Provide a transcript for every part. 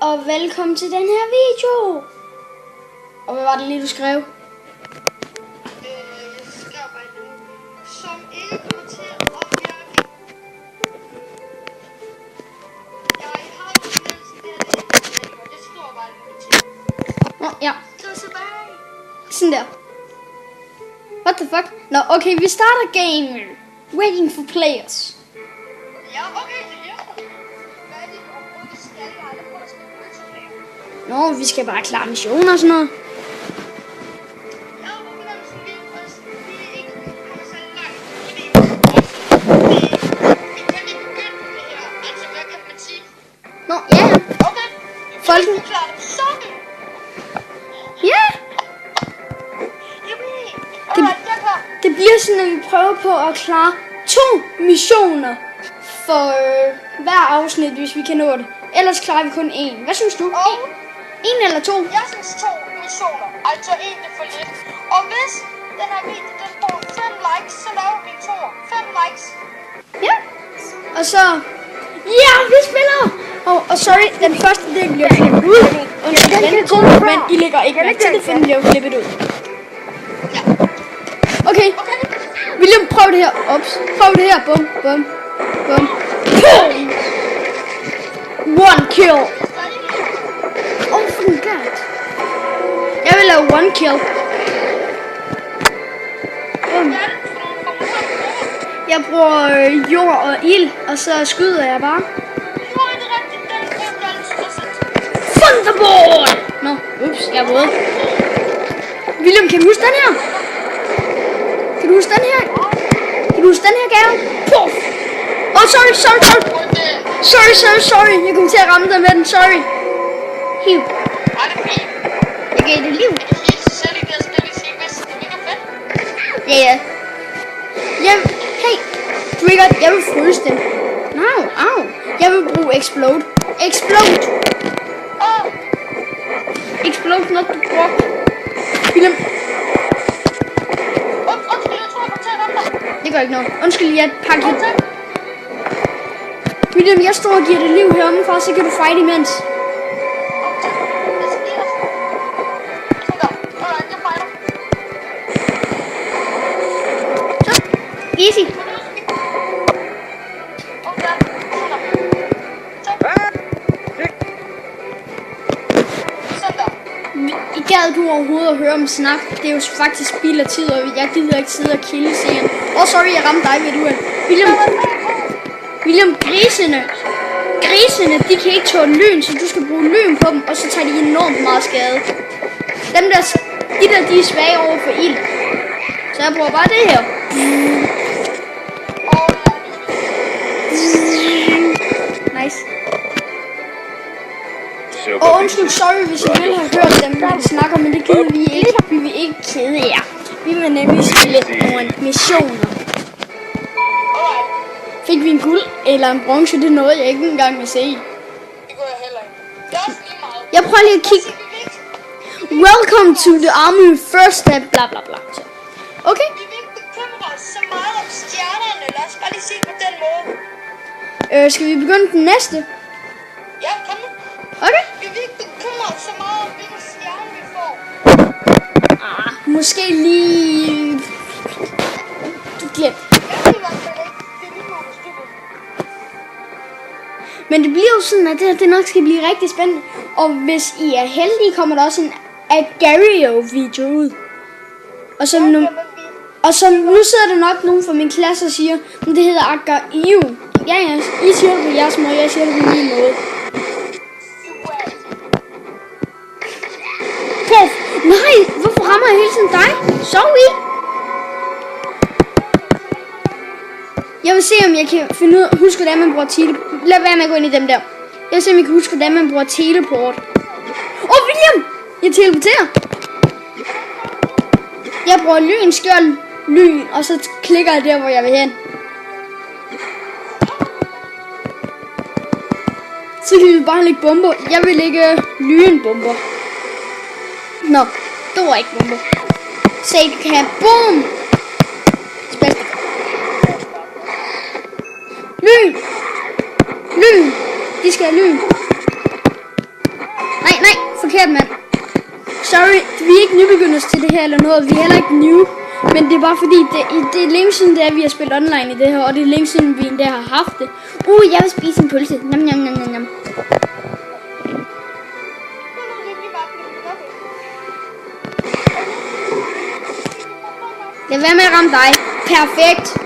og velkommen til den her video. Og hvad var det lige, du skrev? Jeg skrev bare nu, som ikke kommer til at virke. Jeg har jo fornelsen der, det skriver bare nu til. Nå, ja. Så tilbage. Sådan der. What the fuck? Nå, okay, vi starter game. Waiting for players. Ja, okay, det hjælper. Hvad er det, vi skal? Jeg har aldrig prøvet at spille multiplayer. Nå, vi skal bare klare missioner og sådan noget. Jeg har fornemmelsen lige først, vi ikke kommer så langt. Fordi vi kan ikke begynde på det her. Altså, hvad kan man sige? Nå, ja. Okay. Folken. Vi klarer det sådan. Ja. Yippie. Alright, jeg er klar. Det bliver sådan, at vi prøver på at klare 2 missioner for hver afsnit, hvis vi kan nå det. Ellers klarer vi kun 1. Hvad synes du? Og 1 eller 2? jeg synes 2 missioner, altså 1 er for lidt. Og hvis den her video, den får 5 likes, så laver vi 2. 5 likes. Ja. Og så... Ja, vi spiller! Og sorry, den første del bliver klippet ud. Men I lægger ikke mærke til det, for den bliver klippet ud. Ja. Okay. William, prøv det her. Ups. Prøv det her. Bum, bum, bum. Boom! 1 kill. Oh, fucking god. Jeg vil lave 1 kill. Bum. Jeg bruger jord og ild, og så skyder jeg bare. Thunderbolt! Nå, ups, jeg er våd. William, kan du huske den her? Kan du huske den her? Kan du huske den her gave? Puff! Oh, sorry. Jeg kom til at ramme dig med den, sorry. Hiv. Jeg gav det liv. Ja. Hey, Trigger, jeg vil fryse dem. Au. Jeg vil bruge explode. Explode, not to drop. William. Det gør ikke noget. Undskyld, jeg pakker lidt. William, jeg står og giver det liv heromme, så kan du fight imens. Så. Easy. Gad du overhovedet at høre om snak? Det er jo faktisk spild af tid, og jeg gider ikke sidde og kilde serien. Sorry, jeg ramte dig ved du. William, grisene, de kan ikke tåle lyn, så du skal bruge lyn på dem, og så tager de enormt meget skade. De er svage over for ild. Så jeg bruger bare det her. Nice. Og undskyld, sorry, hvis I ville have hørt dem, når de snakker, men det gider vi ikke. Vi vil ikke kede jer. Vi vil nemlig spille nogle missioner. Fik vi en guld eller en bronze? Det er noget, jeg ikke engang vil se. Det går jeg heller ikke. Det er også lige meget. Jeg prøver lige at kigge. Welcome to the army, first step, bla bla bla. Okay? Vi vil ikke bekymre os så meget om stjernerne. Lad os bare lige sige på den måde. Skal vi begynde den næste? Ja, kom nu. Okay. Vi vil ikke bekymre os så meget om, hvilken stjerne vi får. Måske lige... Du glem. Jeg ved i hvert fald ikke. Det er lige meget stupid. Men det bliver jo sådan, at det nok skal blive rigtig spændende. Og hvis I er heldige, kommer der også en Agario-video ud. Og som nu... Og så nu sidder der nok nogen fra min klasse og siger, men det hedder Agario. Ja, I siger det på jeres måde, jeg siger det på min måde. Puff! Nej, hvorfor rammer jeg hele tiden dig? Sorry! Jeg vil se, om jeg kan finde ud af, huske, hvordan man bruger teleport. Lad være med at gå ind i dem der. Jeg vil se, om jeg kan huske, hvordan man bruger teleport. William! Jeg teleporterer. Jeg bruger lyn, skjold, lyn, og så klikker jeg der, hvor jeg vil hen. Så kan vi bare lægge bomber. Jeg vil lægge lynbomber. Nå, det var ikke bomber. Så I kan have boom. Lyn. De skal have lyn. forkert, mand. Sorry, vi er ikke nybegynders til det her eller noget. Vi er heller ikke new. Men det er bare fordi, det er længe siden, vi har spillet online i det her. Og det er længe siden, vi endda har haft det. Jeg vil spise en pølse. Nam, nam, nam, nam, nam. Lad være med at ramme dig. Perfekt.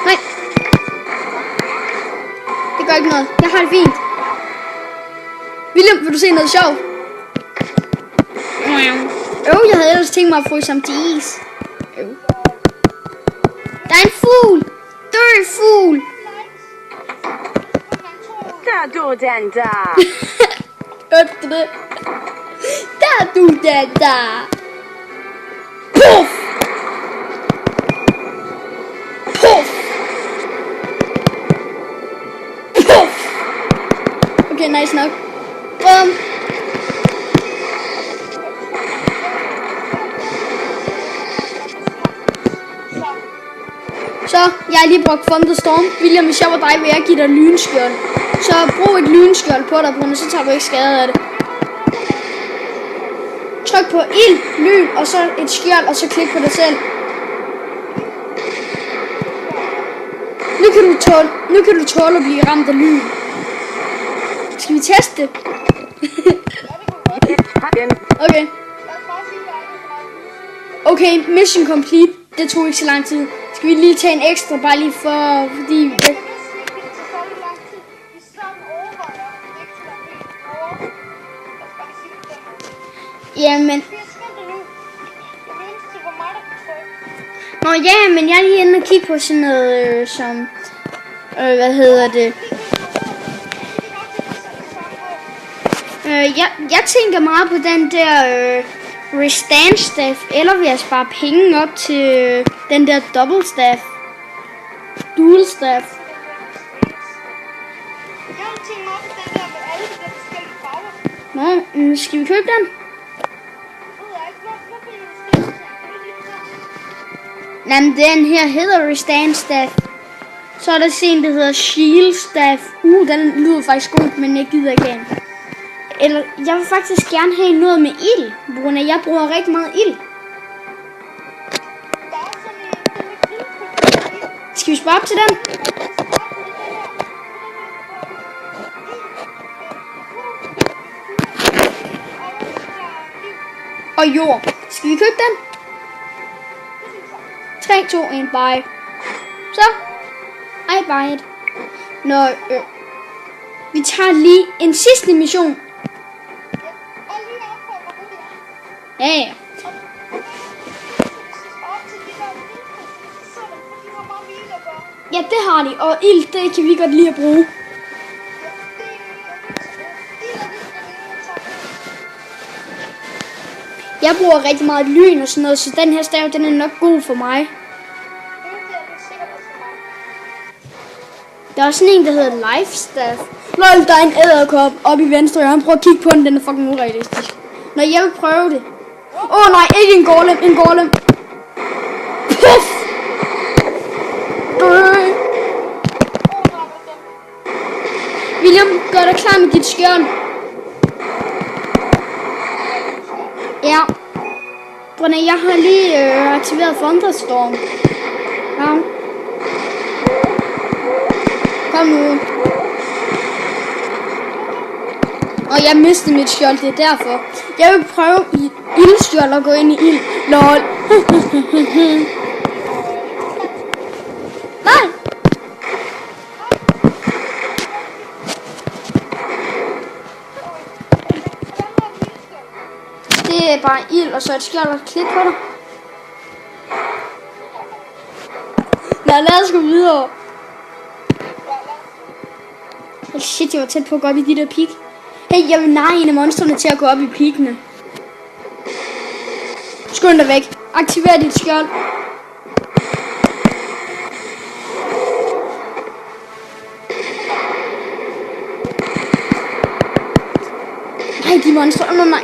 Nej. Det gør ikke noget. Jeg har det fint. William, vil du se noget sjovt? Jeg havde ellers tænkt mig at fryse ham til is. Der er en fugl. Død fugl. Der du den der. Hørte du det? Der du den der. Puff. Puff. Puff. Okay, nice nok. Så, jeg har lige brugt Thunderstorm. William, hvis jeg var dig, vil jeg give dig lynskjold. Så brug et lynskjold på dig, Brune, så tager du ikke skade af det. Tryk på ild, lyn, og så et skjold, og så klik på dig selv. Nu kan du tåle at blive ramt af lyn. Skal vi teste det? Okay. Okay, mission complete. Det tog ikke så lang tid. Skal vi lige tage en ekstra, bare lige fordi... Jamen... Nå ja, men jeg er lige inde og kigge på sådan noget som... hvad hedder det? Jeg tænker meget på den der... Restand staff, eller vil jeg spare penge op til den der double staff. Dual staff. Nå, skal vi købe den? Jamen, den her hedder Restand staff. Så er der en, der hedder Shield staff. Den lyder faktisk god, men jeg gider ikke have. Eller, jeg vil faktisk gerne have noget med ild, på grund af, jeg bruger rigtig meget ild. Skal vi spare op til den? Og jord. Skal vi købe den? 3, 2, 1, buy. Så. I buy it. Nå, vi tager lige en sidste mission. Ja. Ja, det har de, og ild, det kan vi godt lide at bruge. Jeg bruger rigtig meget lyn og sådan noget, så den her stav, den er nok god for mig. Der er også sådan en, der hedder Life Staff. Lol, der er en edderkop oppe i venstre hjørne. Prøv at kigge på den, den er fucking urealistisk. Nå, jeg vil prøve det. Nej, ikke en golem, en golem. Puff! William, gør dig klar med dit skjold. Ja. Brønne, jeg har lige aktiveret Thunderstorm. Ja. Kom nu. Og jeg mistede mit skjold, det er derfor. Jeg vil prøve i ildskjold at gå ind i ild. LOL. Nej. Det er bare ild og så et skjold og klik på dig. Lad os gå videre. Shit, jeg var tæt på at gå op i de der pik. Hey, jeg vil narre en af monstrene til at gå op i pikkene. Skynd dig væk. Aktiver dit skjold. Nej, de monstre. Nej.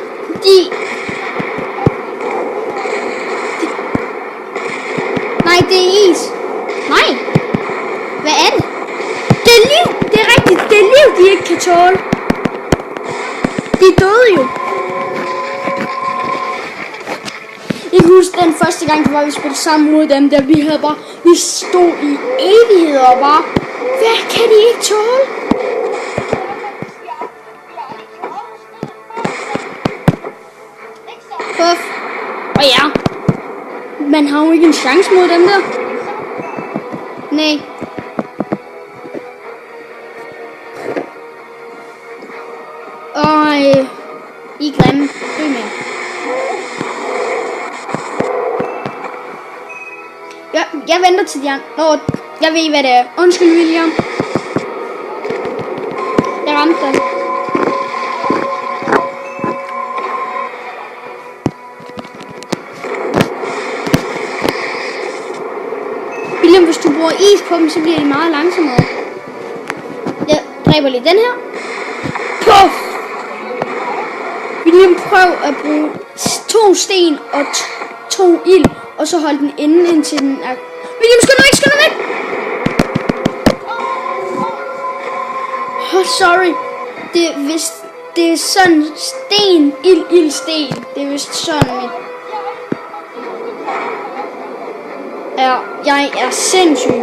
Nej, det er is. Nej. Hvad de ikke kan tåle. De er døde jo. Jeg kan huske den første gang, vi spillede sammen mod dem, der vi stod i evigheder og bare, hvad kan de ikke tåle? Puff. Og ja, man har jo ikke en chance mod dem der. Nej. I er grimme. Dø med. Jeg venter til de andre. Nå, jeg ved hvad det er. Undskyld, William. Jeg ramte dig. William, hvis du bruger is på dem, så bliver de meget langsommere. Jeg dræber lige den her. Puff! William, prøv at bruge 2 sten og 2 ild, og så hold den inde indtil den er... William, skynd dig væk, skynd dig væk! Oh, sorry. Det er sådan sten, ild, sten. Det er vist sådan mit... Ja, jeg er sindssyg.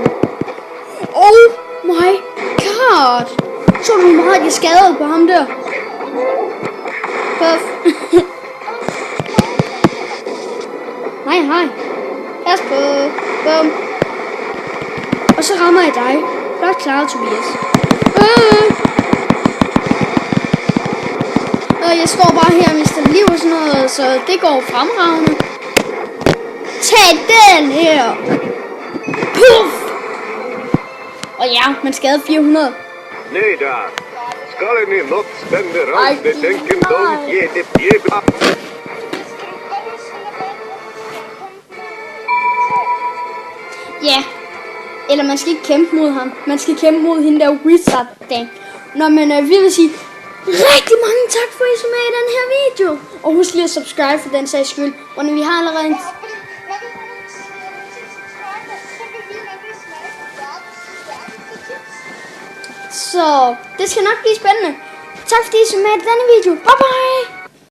Oh my god! Så du hvor meget jeg skadede på ham der? Puff. Hej. Pas på. Bum. Og så rammer jeg dig. Flot klaret, Tobias. Og jeg står bare her og mister liv og sådan noget, så det går fremragende. Tag den her. Puff. Og ja, man skadede 400. Nej da. Skal ni något ständer allt det tänken de ge det bjäbla. Ja, eller man skal ikke kæmpe mod ham. Man skal kæmpe mod hende der wizard thing. Nå, men vi vil sige rigtig mange tak for at I så med i den her video. Og husk lige at subscribe for den sags skyld. Og når vi har allerede en... Så det skal nok blive spændende. Tak fordi I så med i denne video. Bye bye!